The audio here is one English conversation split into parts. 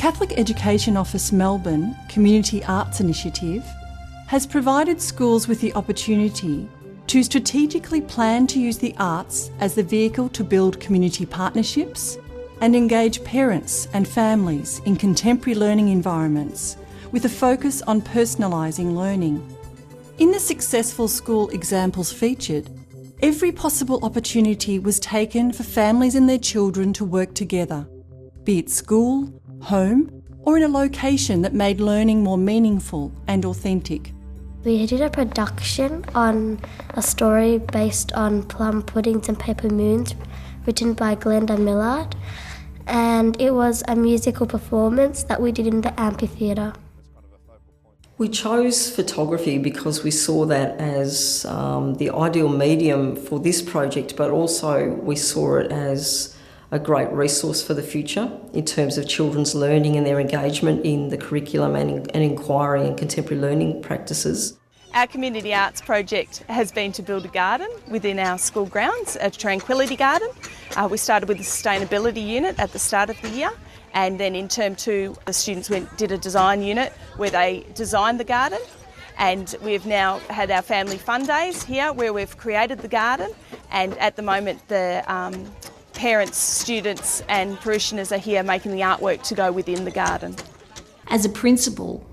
Catholic Education Office Melbourne Community Arts Initiative has provided schools with the opportunity to strategically plan to use the arts as the vehicle to build community partnerships and engage parents and families in contemporary learning environments with a focus on personalising learning. In the successful school examples featured, every possible opportunity was taken for families and their children to work together, be it school, home, or in a location that made learning more meaningful and authentic. We did a production on a story based on Plum Puddings and Paper Moons, written by Glenda Millard, and it was a musical performance that we did in the amphitheatre. We chose photography because we saw that as the ideal medium for this project, but also we saw it as a great resource for the future in terms of children's learning and their engagement in the curriculum and inquiry and contemporary learning practices. Our community arts project has been to build a garden within our school grounds, a tranquility garden. We started with the sustainability unit at the start of the year, and then in term 2 the students did a design unit where they designed the garden, and we've now had our family fun days here where we've created the garden, and at the moment the parents, students and parishioners are here making the artwork to go within the garden. As a principal,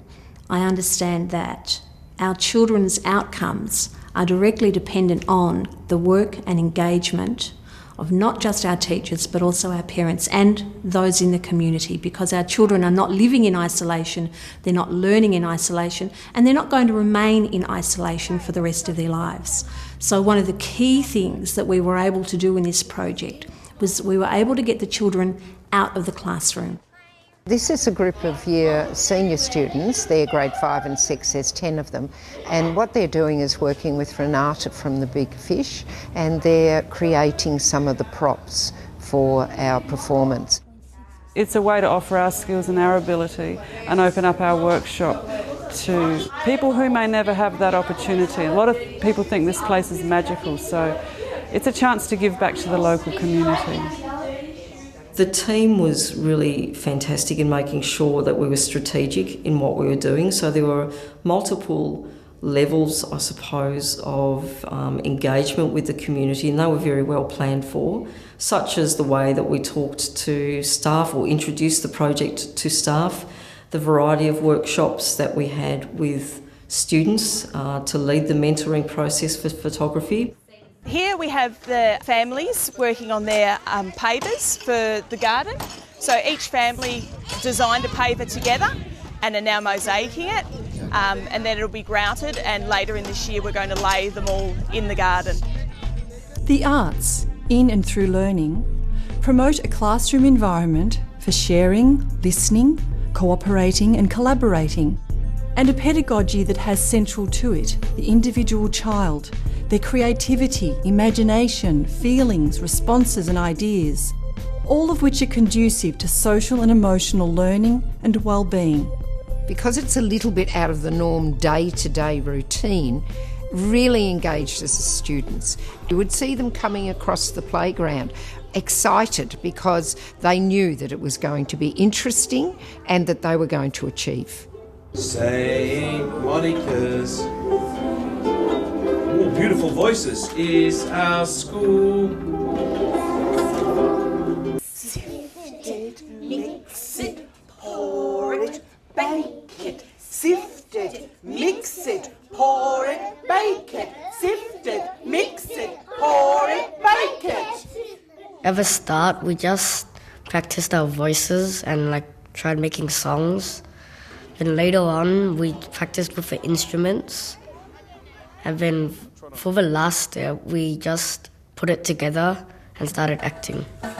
I understand that our children's outcomes are directly dependent on the work and engagement of not just our teachers but also our parents and those in the community, because our children are not living in isolation, they're not learning in isolation, and they're not going to remain in isolation for the rest of their lives. So one of the key things that we were able to do in this project was we were able to get the children out of the classroom. This is a group of year senior students, they're grade 5 and 6, there's 10 of them, and what they're doing is working with Renata from The Big Fish, and they're creating some of the props for our performance. It's a way to offer our skills and our ability and open up our workshop to people who may never have that opportunity. A lot of people think this place is magical, so it's a chance to give back to the local community. The team was really fantastic in making sure that we were strategic in what we were doing. So there were multiple levels, I suppose, of engagement with the community, and they were very well planned for, such as the way that we talked to staff or introduced the project to staff, the variety of workshops that we had with students to lead the mentoring process for photography. Here we have the families working on their pavers for the garden. So each family designed a paver together and are now mosaicing it, and then it'll be grouted, and later in this year we're going to lay them all in the garden. The arts, in and through learning, promote a classroom environment for sharing, listening, cooperating and collaborating, and a pedagogy that has central to it the individual child, their creativity, imagination, feelings, responses and ideas, all of which are conducive to social and emotional learning and well-being. Because it's a little bit out of the norm day-to-day routine, really engaged as students. You would see them coming across the playground excited because they knew that it was going to be interesting and that they were going to achieve. Saint Monica's. Oh, beautiful voices. Is our school. Sift it, mix it, pour it, bake it. Sift it, mix it, pour it, bake it. Sift it, mix it, pour it, bake it. At the start, we just practiced our voices and tried making songs. Then later on, we practiced with the instruments. And then for the last step, we just put it together and started acting. Stop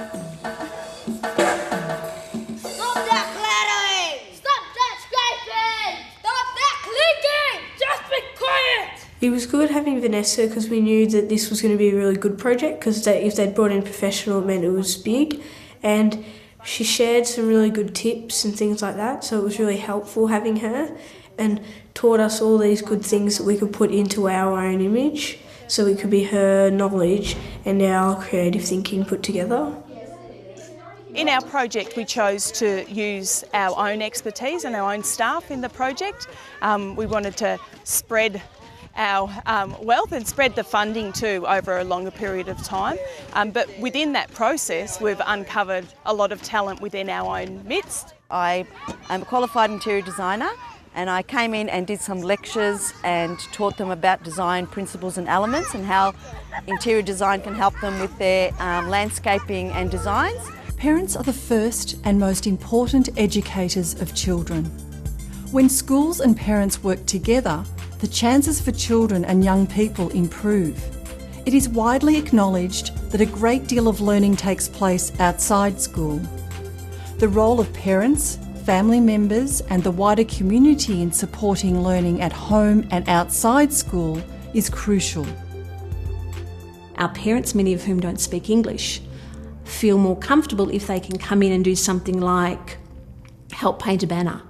that clattering! Stop that scraping! Stop that clicking! Just be quiet! It was good having Vanessa because we knew that this was going to be a really good project, because if they'd brought in a professional, it meant it was big. And she shared some really good tips and things like that, so it was really helpful having her, and taught us all these good things that we could put into our own image, so it could be her knowledge and our creative thinking put together. In our project, we chose to use our own expertise and our own staff in the project. We wanted to spread our wealth and spread the funding too over a longer period of time. But within that process, we've uncovered a lot of talent within our own midst. I am a qualified interior designer, and I came in and did some lectures and taught them about design principles and elements and how interior design can help them with their landscaping and designs. Parents are the first and most important educators of children. When schools and parents work together, the chances for children and young people improve. It is widely acknowledged that a great deal of learning takes place outside school. The role of parents, family members and the wider community in supporting learning at home and outside school is crucial. Our parents, many of whom don't speak English, feel more comfortable if they can come in and do something like help paint a banner,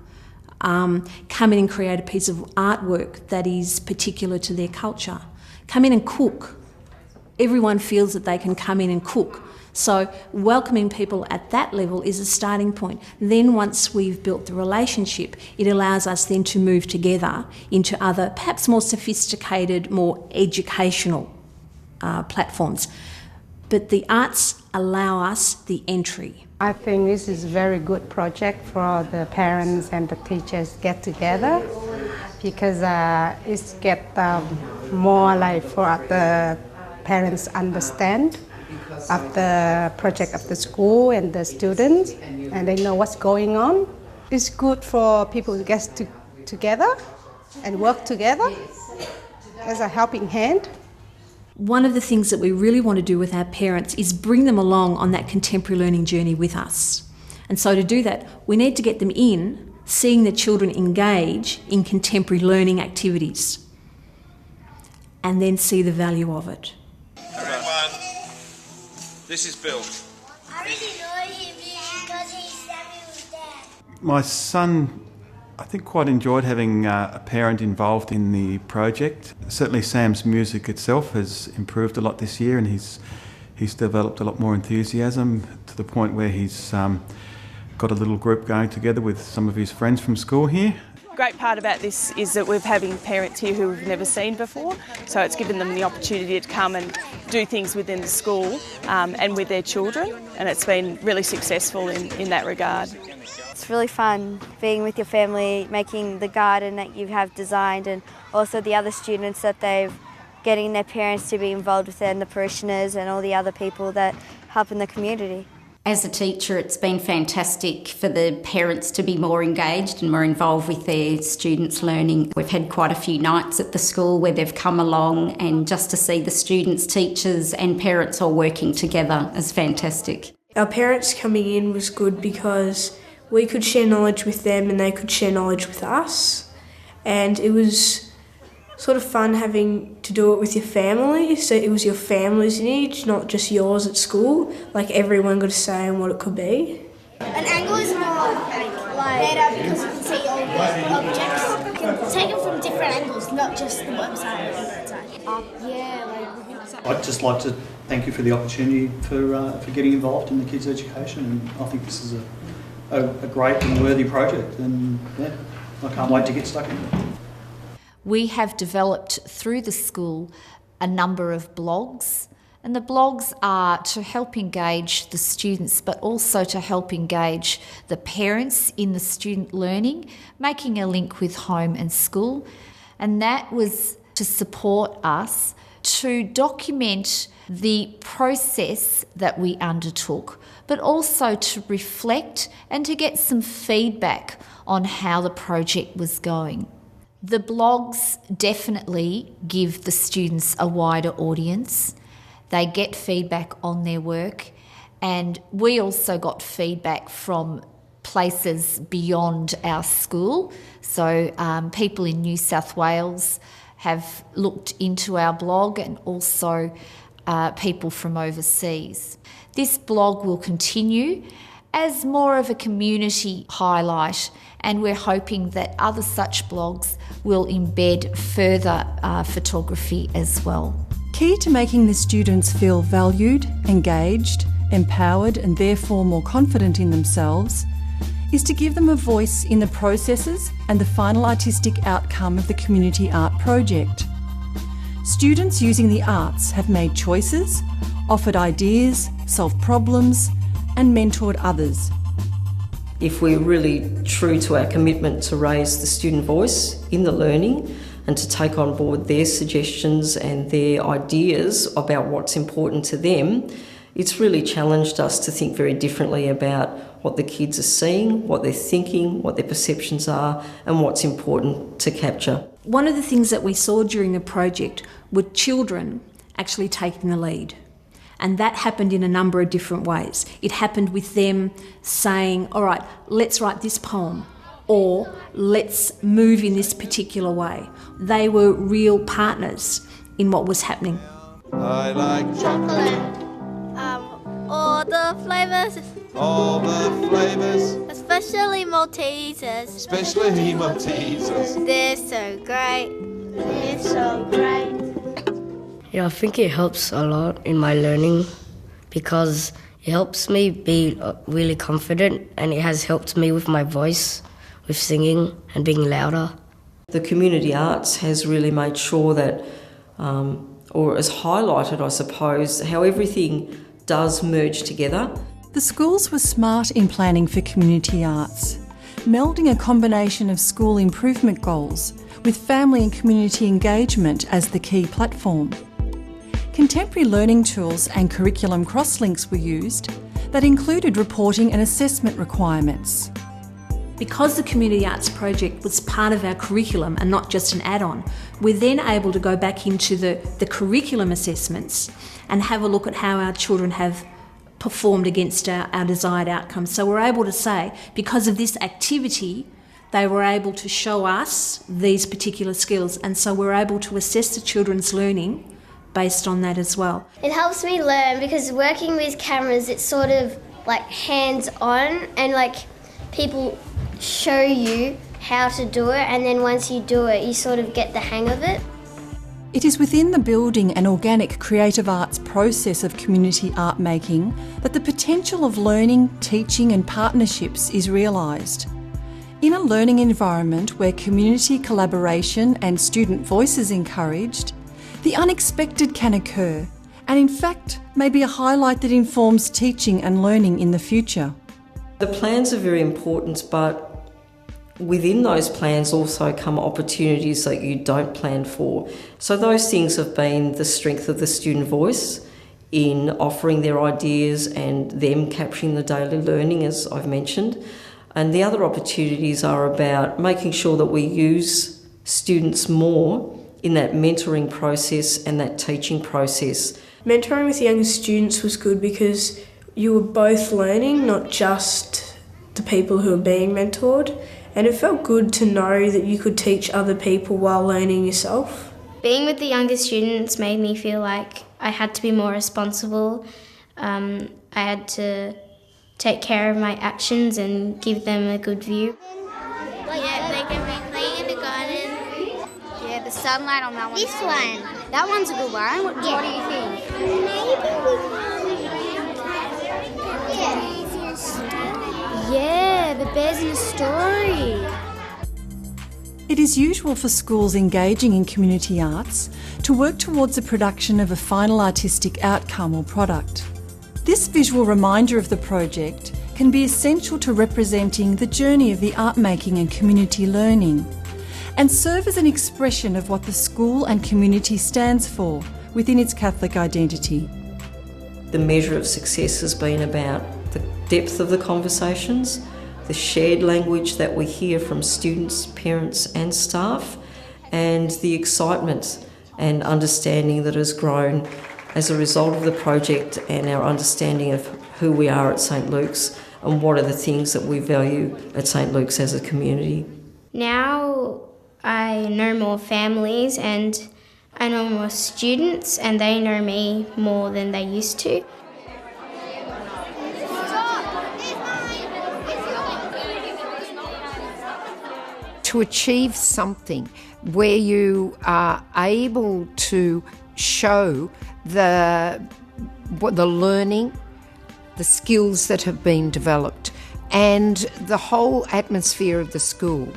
come in and create a piece of artwork that is particular to their culture, come in and cook. Everyone feels that they can come in and cook. So welcoming people at that level is a starting point. Then once we've built the relationship, it allows us then to move together into other, perhaps more sophisticated, more educational platforms. But the arts allow us the entry. I think this is a very good project for the parents and the teachers get together, because it's get more like for the parents understand of the project of the school and the students, and they know what's going on. It's good for people to get together and work together as a helping hand. One of the things that we really want to do with our parents is bring them along on that contemporary learning journey with us. And so to do that, we need to get them in, seeing the children engage in contemporary learning activities, and then see the value of it. Everyone, this is Bill. I really know him because he's Samuel's dad. My son, I think, quite enjoyed having a parent involved in the project. Certainly Sam's music itself has improved a lot this year, and he's developed a lot more enthusiasm to the point where he's got a little group going together with some of his friends from school here. Great part about this is that we're having parents here who we've never seen before, so it's given them the opportunity to come and do things within the school and with their children, and it's been really successful in that regard. It's really fun being with your family, making the garden that you have designed, and also the other students that they've getting their parents to be involved with it, and the parishioners and all the other people that help in the community. As a teacher, it's been fantastic for the parents to be more engaged and more involved with their students' learning. We've had quite a few nights at the school where they've come along, and just to see the students, teachers and parents all working together is fantastic. Our parents coming in was good because we could share knowledge with them and they could share knowledge with us, and it was sort of fun having to do it with your family, so it was your family's needs, not just yours at school. Like, everyone got a say in what it could be. An angle is more better because you can see all the objects. You can take them from different angles, not just the website or that side. I'd just like to thank you for the opportunity for getting involved in the kids' education, and I think this is a great and worthy project, and yeah, I can't wait to get stuck in it. We have developed through the school a number of blogs, and the blogs are to help engage the students but also to help engage the parents in the student learning, making a link with home and school, and that was to support us to document the process that we undertook, but also to reflect and to get some feedback on how the project was going. The blogs definitely give the students a wider audience. They get feedback on their work, and we also got feedback from places beyond our school. So people in New South Wales have looked into our blog, and also people from overseas. This blog will continue as more of a community highlight, and we're hoping that other such blogs will embed further photography as well. Key to making the students feel valued, engaged empowered and therefore more confident in themselves, is to give them a voice in the processes and the final artistic outcome of the community art project. Students using the arts have made choices, offered ideas, solved problems, and mentored others. If we're really true to our commitment to raise the student voice in the learning and to take on board their suggestions and their ideas about what's important to them, it's really challenged us to think very differently about what the kids are seeing, what they're thinking, what their perceptions are, and what's important to capture. One of the things that we saw during the project were children actually taking the lead. And that happened in a number of different ways. It happened with them saying, all right, let's write this poem, or let's move in this particular way. They were real partners in what was happening. I like chocolate. All the flavours. All the flavours. Especially Maltesers. Especially Maltesers. They're so great. They're so great. Yeah, I think it helps a lot in my learning because it helps me be really confident, and it has helped me with my voice, with singing and being louder. The community arts has really made sure that, or has highlighted, I suppose, how everything does merge together. The schools were smart in planning for community arts, melding a combination of school improvement goals with family and community engagement as the key platform. Contemporary learning tools and curriculum crosslinks were used that included reporting and assessment requirements. Because the Community Arts Project was part of our curriculum and not just an add-on, we're then able to go back into the curriculum assessments and have a look at how our children have performed against our desired outcomes. So we're able to say, because of this activity, they were able to show us these particular skills, and so we're able to assess the children's learning based on that as well. It helps me learn because working with cameras, it's sort of like hands-on, and like people show you how to do it, and then once you do it, you sort of get the hang of it. It is within the building and organic creative arts process of community art making that the potential of learning, teaching and partnerships is realised. In a learning environment where community collaboration and student voice is encouraged, the unexpected can occur, and in fact may be a highlight that informs teaching and learning in the future. The plans are very important, but within those plans also come opportunities that you don't plan for. So those things have been the strength of the student voice in offering their ideas and them capturing the daily learning, as I've mentioned. And the other opportunities are about making sure that we use students more in that mentoring process and that teaching process. Mentoring with younger students was good because you were both learning, not just the people who are being mentored. And it felt good to know that you could teach other people while learning yourself. Being with the younger students made me feel like I had to be more responsible. I had to take care of my actions and give them a good view. Yeah, they can be playing in the garden. Yeah, the sunlight on that one. This one. That one's a good one. What do you think? Yeah, the bears in a story. It is usual for schools engaging in community arts to work towards the production of a final artistic outcome or product. This visual reminder of the project can be essential to representing the journey of the art making and community learning, and serve as an expression of what the school and community stands for within its Catholic identity. The measure of success has been about the depth of the conversations, the shared language that we hear from students, parents and staff, and the excitement and understanding that has grown as a result of the project and our understanding of who we are at St Luke's and what are the things that we value at St Luke's as a community. Now I know more families and I know more students, and they know me more than they used to. To achieve something where you are able to show the learning the skills that have been developed, and the whole atmosphere of the school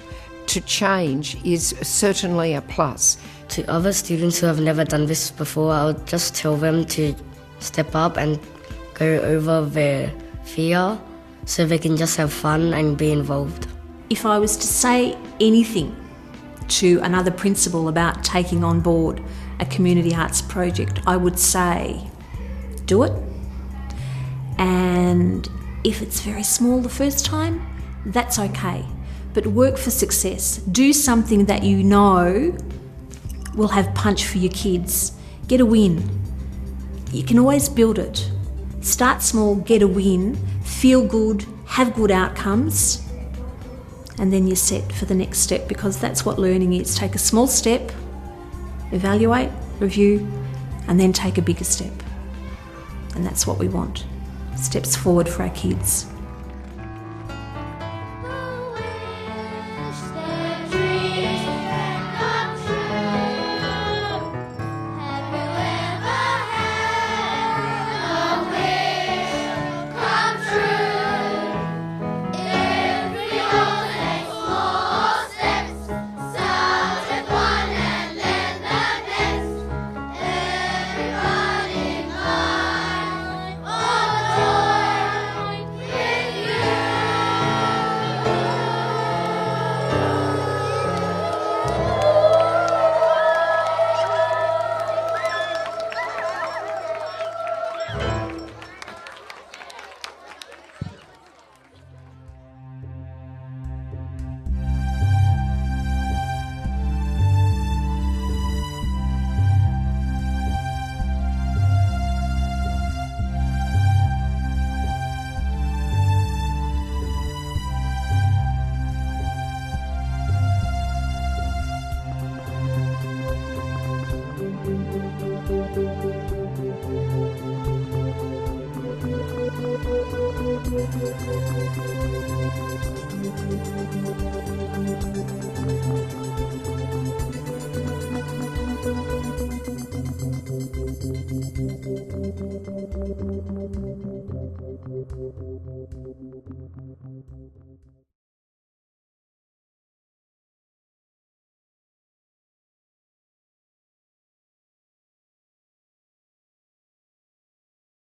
to change is certainly a plus. To other students who have never done this before, I would just tell them to step up and go over their fear so they can just have fun and be involved. If I was to say anything to another principal about taking on board a community arts project, I would say, do it. And if it's very small the first time, that's okay. But work for success. Do something that you know will have punch for your kids. Get a win. You can always build it. Start small, get a win, feel good, have good outcomes, and then you're set for the next step, because that's what learning is. Take a small step, evaluate, review, and then take a bigger step. And that's what we want. Steps forward for our kids.